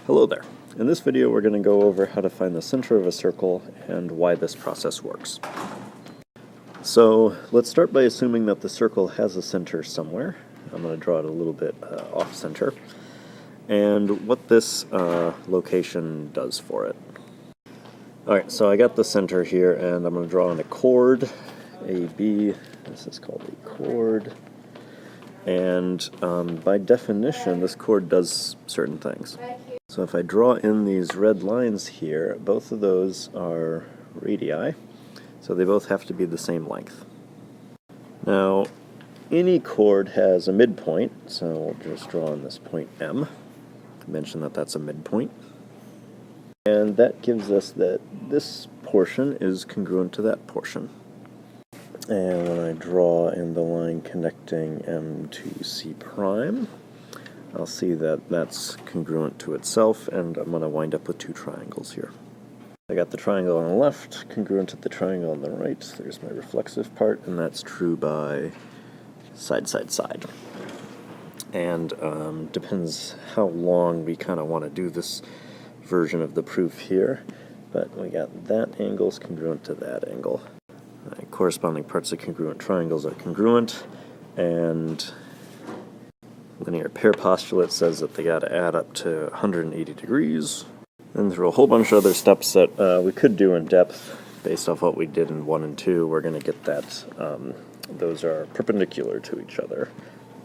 Hello there. In this video we're going to go over how to find the center of a circle and why this process works. So let's start by assuming that the circle has a center somewhere. I'm going to draw it a little bit off-center. And what this location does for it. Alright, so I got the center here and I'm going to draw on a chord, AB. This is called a chord. And by definition, this chord does certain things. So if I draw in these red lines here, both of those are radii, so they both have to be the same length. Now, any chord has a midpoint, so we'll just draw on this point M. Mention that that's a midpoint. And that gives us that this portion is congruent to that portion. And when I draw in the line connecting M to C prime, I'll see that that's congruent to itself, and I'm going to wind up with two triangles here. I got the triangle on the left, congruent to the triangle on the right. There's my reflexive part, and that's true by side, side, side. And depends how long we kind of want to do this version of the proof here, but we got that angle's congruent to that angle. Corresponding parts of congruent triangles are congruent, and linear pair postulate says that they got to add up to 180 degrees. And through a whole bunch of other steps that we could do in depth based off what we did in 1 and 2, we're going to get that those are perpendicular to each other.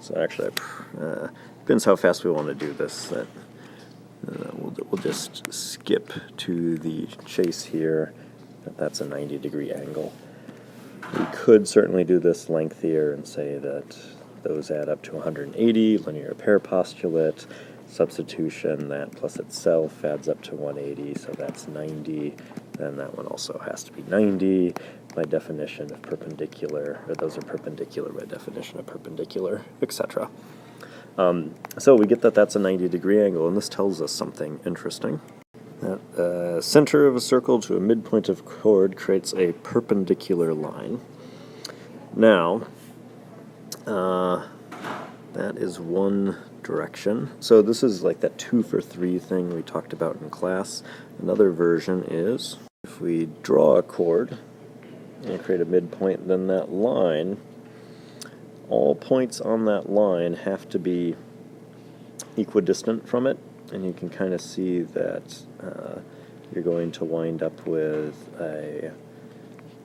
So actually, depends how fast we want to do this. That we'll just skip to the chase here. That's a 90-degree angle. We could certainly do this lengthier and say that those add up to 180, linear pair postulate, substitution, that plus itself adds up to 180, so that's 90, then that one also has to be 90 by definition of perpendicular, or those are perpendicular by definition of perpendicular, etc. So we get that that's a 90-degree angle, and this tells us something interesting. That center of a circle to a midpoint of chord creates a perpendicular line. Now, that is one direction. So this is like that 2 for 3 thing we talked about in class. Another version is if we draw a chord and create a midpoint, then that line, all points on that line have to be equidistant from it, and you can kind of see that you're going to wind up with a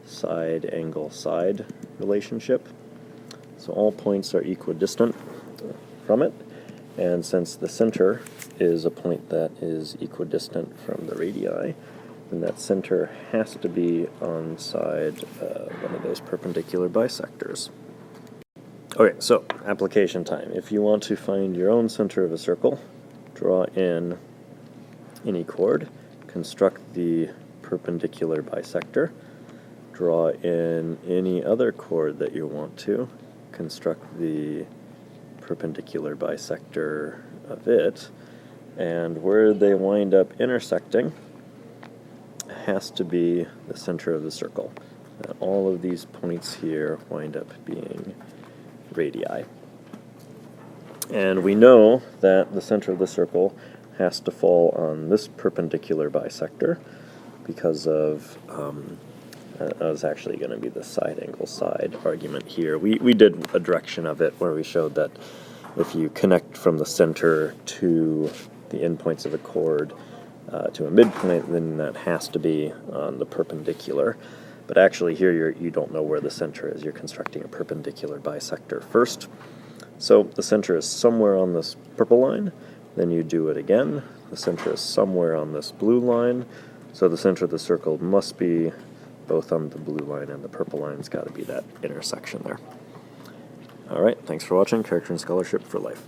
side angle side relationship. So all points are equidistant from it, and since the center is a point that is equidistant from the radii, then that center has to be on side one of those perpendicular bisectors. Okay, so application time. If you want to find your own center of a circle, draw in any chord, construct the perpendicular bisector, draw in any other chord that you want to, construct the perpendicular bisector of it, and where they wind up intersecting has to be the center of the circle. And all of these points here wind up being radii. And we know that the center of the circle has to fall on this perpendicular bisector because of that was actually going to be the side angle side argument here. We did a direction of it where we showed that if you connect from the center to the endpoints of a chord to a midpoint, then that has to be on the perpendicular. But actually here you don't know where the center is. You're constructing a perpendicular bisector first. So the center is somewhere on this purple line. Then you do it again. The center is somewhere on this blue line. So the center of the circle must be both on the blue line and the purple line. It's got to be that intersection there. All right, thanks for watching. Character and Scholarship for Life.